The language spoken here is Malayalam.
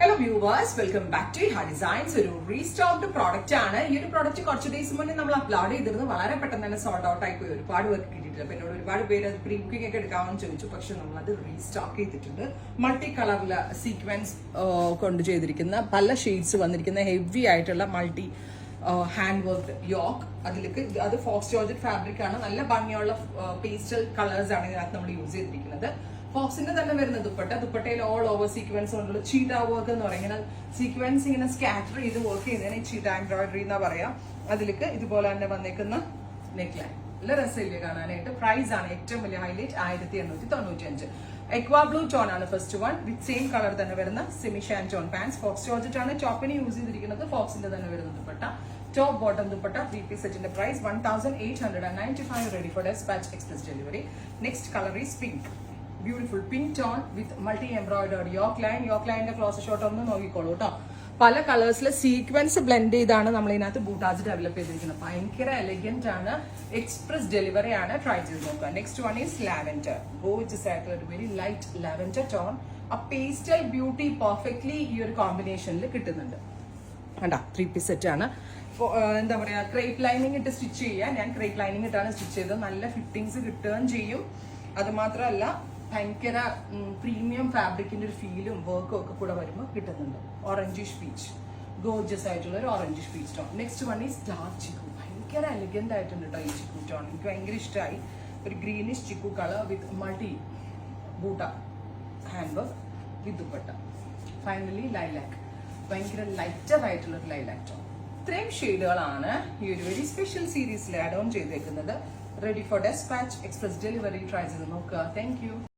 Hello viewers, welcome back to Ha Designs. ഒരു റീസ്റ്റോക്ഡ് പ്രോഡക്റ്റ് ആണ്. ഈ ഒരു പ്രോഡക്റ്റ് കുറച്ച് ദിവസം മുന്നേ നമ്മൾ അപ്ലോഡ് ചെയ്തിരുന്നു. വളരെ പെട്ടെന്ന് തന്നെ സോൾഡ് ഔട്ട് ആയി പോയി. ഒരുപാട് പേർക്ക് കിട്ടിയിട്ടില്ല. അപ്പൊ എന്നോട് ഒരുപാട് പേര് അത് പ്രീ ബുക്കിംഗ് ഒക്കെ എടുക്കാമെന്ന് ചോദിച്ചു. പക്ഷെ നമ്മൾ അത് റീസ്റ്റോക്ക് ചെയ്തിട്ടുണ്ട്. മൾട്ടി കളറില് സീക്വൻസ് കൊണ്ട് ചെയ്തിരിക്കുന്ന പല ഷെയ്ഡ്സ് വന്നിരിക്കുന്ന ഹെവി ആയിട്ടുള്ള മൾട്ടി ഹാൻഡ് വർക്ക് യോക്ക്. അതിലേക്ക് അത് ഫോക്സ് ജോർജറ്റ് ഫാബ്രിക് ആണ്. നല്ല ഭംഗിയുള്ള പേസ്റ്റൽ കളേഴ്സ് ആണ് ഇതിനകത്ത് നമ്മൾ യൂസ് ചെയ്തിരിക്കുന്നത്. ഫോക്സിന്റെ തന്നെ വരുന്ന ദുപ്പട്ടയിൽ ഓൾ ഓവർ സീക്വൻസ് കൊണ്ടുള്ള ചീറ്റ വർക്ക് എന്ന് പറയും. ഇങ്ങനെ സീക്വൻസ് ഇങ്ങനെ സ്കാറ്റർ ചെയ്ത് വർക്ക് ചെയ്യുന്നതിന് ചീറ്റ എംബ്രോയിഡറി എന്നാ പറയാം. അതിലേക്ക് ഇതുപോലെ തന്നെ വന്നേക്കുന്ന നെക്ക് ലൈൻ നല്ല രസമില്ലേ കാണാനായിട്ട്. പ്രൈസ് ആണ് ഏറ്റവും വലിയ ഹൈലൈറ്റ് 1895. എക്വാ ബ്ലൂ ടോൺ ആണ് first one. With same colour തന്നെ വരുന്ന സെമി ഷാൻ ടോൺ പാൻസ്. ഫോക്സ് ജോർജറ്റ് ആണ് ടോപ്പിന് യൂസ് ചെയ്തിരിക്കുന്നത്. ഫോക്സിന്റെ തന്നെ വരുന്ന dupatta, top bottom dupatta. 3-piece സെറ്റിന്റെ price 1895. Ready for despatch express delivery. Next colour is pink. Beautiful pink tone with multi embroidery yoke line. Yoke ലൈനിന്റെ ക്ലോസ് ഷോട്ട് ഒന്ന് നോക്കിക്കോളൂ കേട്ടോ. പല കളേഴ്സിലെ സീക്വൻസ് ബ്ലെൻഡ് ചെയ്താണ് നമ്മൾ ഇതിനകത്ത് ബൂട്ടാസ് ഡെവലപ്പ് ചെയ്തിരിക്കുന്നത്. ഭയങ്കര എലഗന്റ് ആണ്. എക്സ്പ്രസ് ഡെലിവറി ആണ്. ട്രൈ ചെയ്ത് നോക്കുക. Next one is lavender. Gorgeous ആയിട്ടുള്ള ഒരു വെരി ലൈറ്റ് ലാവൻഡർ ടോൺ. ആ പേസ്റ്റൽ ബ്യൂട്ടി പെർഫെക്റ്റ്ലി ഈ ഒരു കോമ്പിനേഷനിൽ കിട്ടുന്നുണ്ട്. കണ്ടാ 3-piece സെറ്റ് ആണ്. എന്താ പറയാ, ക്രേപ്പ് ലൈനിങ് ഇട്ട് സ്റ്റിച്ച് ചെയ്യുക. ഞാൻ ക്രേപ്പ് ലൈനിങ് ഇട്ടാണ് സ്റ്റിച്ച് ചെയ്തത്. നല്ല ഫിറ്റിങ്സ് കിട്ടുകയും ചെയ്യും. അത് മാത്രമല്ല ഭയങ്കര പ്രീമിയം ഫാബ്രിക്കിന്റെ ഒരു ഫീലും വർക്കും ഒക്കെ കൂടെ വരുമ്പോൾ കിട്ടുന്നുണ്ട്. ഓറഞ്ചിഷ് പീച്ച്, ഗോർജിയസ് ആയിട്ടുള്ള ഒരു orangish peach tone. Next one is dark chikoo. ഭയങ്കര എലഗന്റ് ആയിട്ടുണ്ട് കേട്ടോ ഈ ചിക്കു ടോൺ. എനിക്ക് ഭയങ്കര ഇഷ്ടമായി. ഒരു greenish chikoo colour with multi boota hand work with dupatta. Finally lilac. ഭയങ്കര ലൈറ്റർ ആയിട്ടുള്ള ഒരു ലൈലാക്ക് ടോൺ. ഇത്രയും ഷെയ്ഡുകളാണ് ഈ ഒരു വെരി സ്പെഷ്യൽ സീരീസിൽ ആഡ് ഓൺ ചെയ്തേക്കുന്നത്. Ready for despatch express delivery. Try ചെയ്ത് നോക്കുക. Thank U.